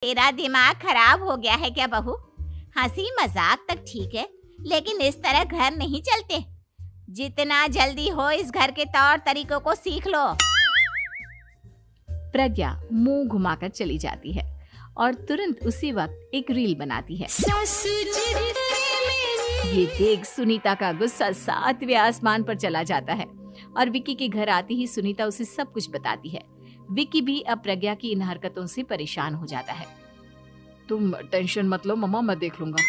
तेरा दिमाग खराब हो गया है क्या बहू? हंसी मजाक तक ठीक है, लेकिन इस तरह घर नहीं चलते। जितना जल्दी हो इस घर के तौर तरीकों को सीख लो। प्रज्ञा मुंह घुमाकर चली जाती है और तुरंत उसी वक्त एक रील बनाती है। ये देख सुनीता का गुस्सा 7वें आसमान पर चला जाता है और विक्की के घर आती ही सुनीता उसे सब कुछ बताती है। विक्की भी अब प्रज्ञा की इन हरकतों से परेशान हो जाता है। तुम टेंशन मत लो मम्मा, मैं देख लूंगा।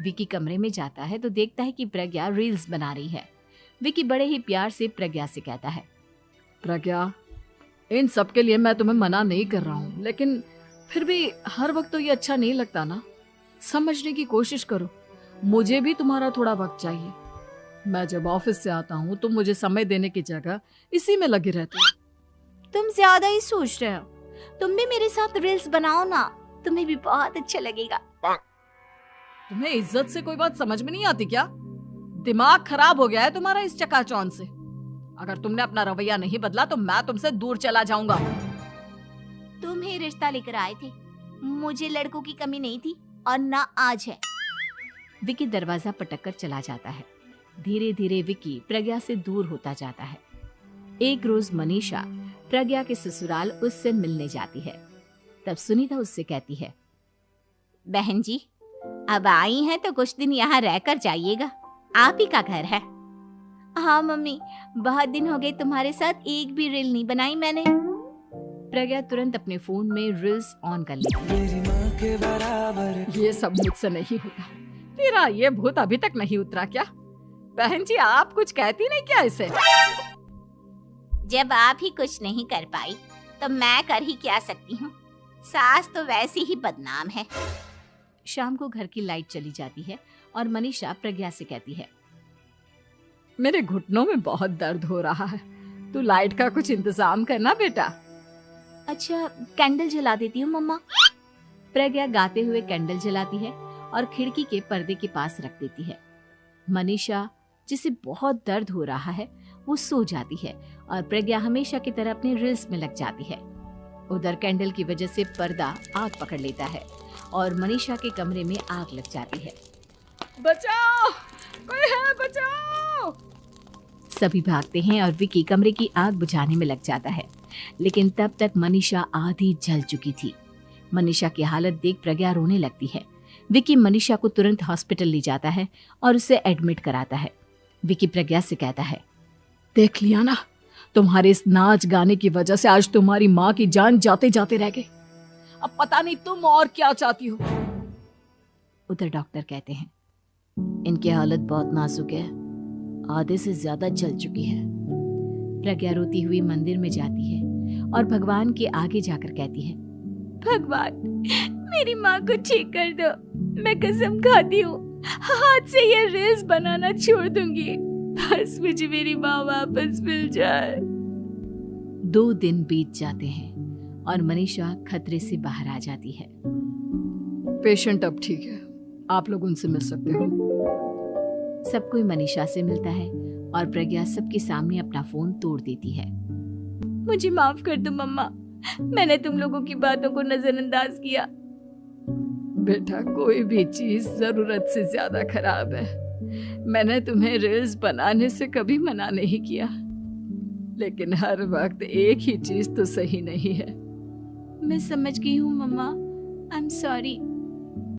विक्की कमरे में जाता है तो देखता है कि प्रज्ञा रील्स बना रही है। विक्की बड़े ही प्यार से प्रज्ञा से कहता है, प्रज्ञा, इन सब के लिए मैं तुम्हें मना नहीं कर रहा हूँ, लेकिन फिर भी हर वक्त तो ये अच्छा नहीं लगता ना। समझने की कोशिश करो, मुझे भी तुम्हारा थोड़ा वक्त चाहिए। मैं जब ऑफिस से आता हूँ तो मुझे समय देने की जगह इसी में लगी रहती है। तुम ज्यादा ही सोच रहे हो। तुम भी मेरे साथ रील्स बनाओ ना, तुम्हें भी बहुत अच्छा लगेगा। तुम्हें इज्जत से कोई बात समझ में नहीं आती क्या? दिमाग खराब हो गया है तुम्हारा इस चकाचौंध से। अगर तुमने अपना रवैया नहीं बदला तो मैं तुमसे दूर चला जाऊंगा। तुम ही रिश्ता लेकर आए थे, मुझे लड़कों की कमी नहीं थी और ना आज है। विक्की दरवाजा पटक कर चला जाता है। धीरे धीरे विक्की प्रज्ञा से दूर होता जाता है। एक रोज मनीषा प्रज्ञा के ससुराल उससे मिलने जाती है। तब सुनीता उससे कहती है, बहन जी, अब आई हैं तो कुछ दिन यहाँ रहकर जाइएगा, आप ही का घर है। हाँ मम्मी, बहुत दिन हो गए तुम्हारे साथ एक भी रील नहीं बनाई मैंने। प्रज्ञा तुरंत अपने फोन में रील्स ऑन कर लेती है। ये सब मुझसे नहीं होता। तेरा ये भूत अभी तक नहीं उतरा क्या? बहन जी, आप कुछ कहती नहीं क्या इसे? जब आप ही कुछ नहीं कर पाई तो मैं कर ही क्या सकती हूँ। सास तो वैसी ही बदनाम है। शाम को घर की लाइट चली जाती है और मनीषा प्रज्ञा से कहती है, मेरे घुटनों में बहुत दर्द हो रहा है, तू लाइट का कुछ इंतजाम करना बेटा। अच्छा, कैंडल जला देती हूँ मम्मा। प्रज्ञा गाते हुए कैंडल जलाती है और खिड़की के पर्दे के पास रख देती है। मनीषा, जिसे बहुत दर्द हो रहा है, वो सो जाती है और प्रज्ञा हमेशा की तरह अपने रील्स में लग जाती है। उधर कैंडल की वजह से पर्दा आग पकड़ लेता है और मनीषा के कमरे में आग लग जाती है। बचाओ, कोई है, बचाओ। सभी भागते हैं और विक्की कमरे की आग बुझाने में लग जाता है, लेकिन तब तक मनीषा आधी जल चुकी थी। मनीषा की हालत देख प्रज्ञा रोने लगती है। विक्की मनीषा को तुरंत हॉस्पिटल ले जाता है और उसे एडमिट कराता है। विक्की प्रज्ञा से कहता है, देख लिया ना, तुम्हारे इस नाच गाने की वजह से आज तुम्हारी माँ की जान जाते जाते रह गई। अब पता नहीं तुम और क्या चाहती हो। उधर डॉक्टर कहते हैं, इनकी हालत बहुत नाजुक है, आधे से ज्यादा जल चुकी है। प्रज्ञा रोती हुई मंदिर में जाती है और भगवान के आगे जाकर कहती है, भगवान, मेरी माँ को ठीक कर दो। मैं कसम खाती हूँ हाथ से ये रील्स बनाना छोड़ दूंगी। बस मुझे मेरी माँ वापस मिल जाए। 2 दिन बीत जाते हैं और मनीषा खतरे से बाहर आ जाती है। पेशेंट अब ठीक है, आप लोग उनसे मिल सकते हो। सब कोई मनीषा से मिलता है और प्रज्ञा सबके सामने अपना फोन तोड़ देती है। मुझे माफ कर दो मम्मा, मैंने तुम लोगों की बातों को नजरअंदाज किया। बेटा, कोई भी चीज जरूरत से ज्यादा खराब है। मैंने तुम्हें रील्स बनाने से कभी मना नहीं किया, लेकिन हर वक्त एक ही चीज तो सही नहीं है। मैं समझ गई हूँ मम्मा, आई एम सॉरी।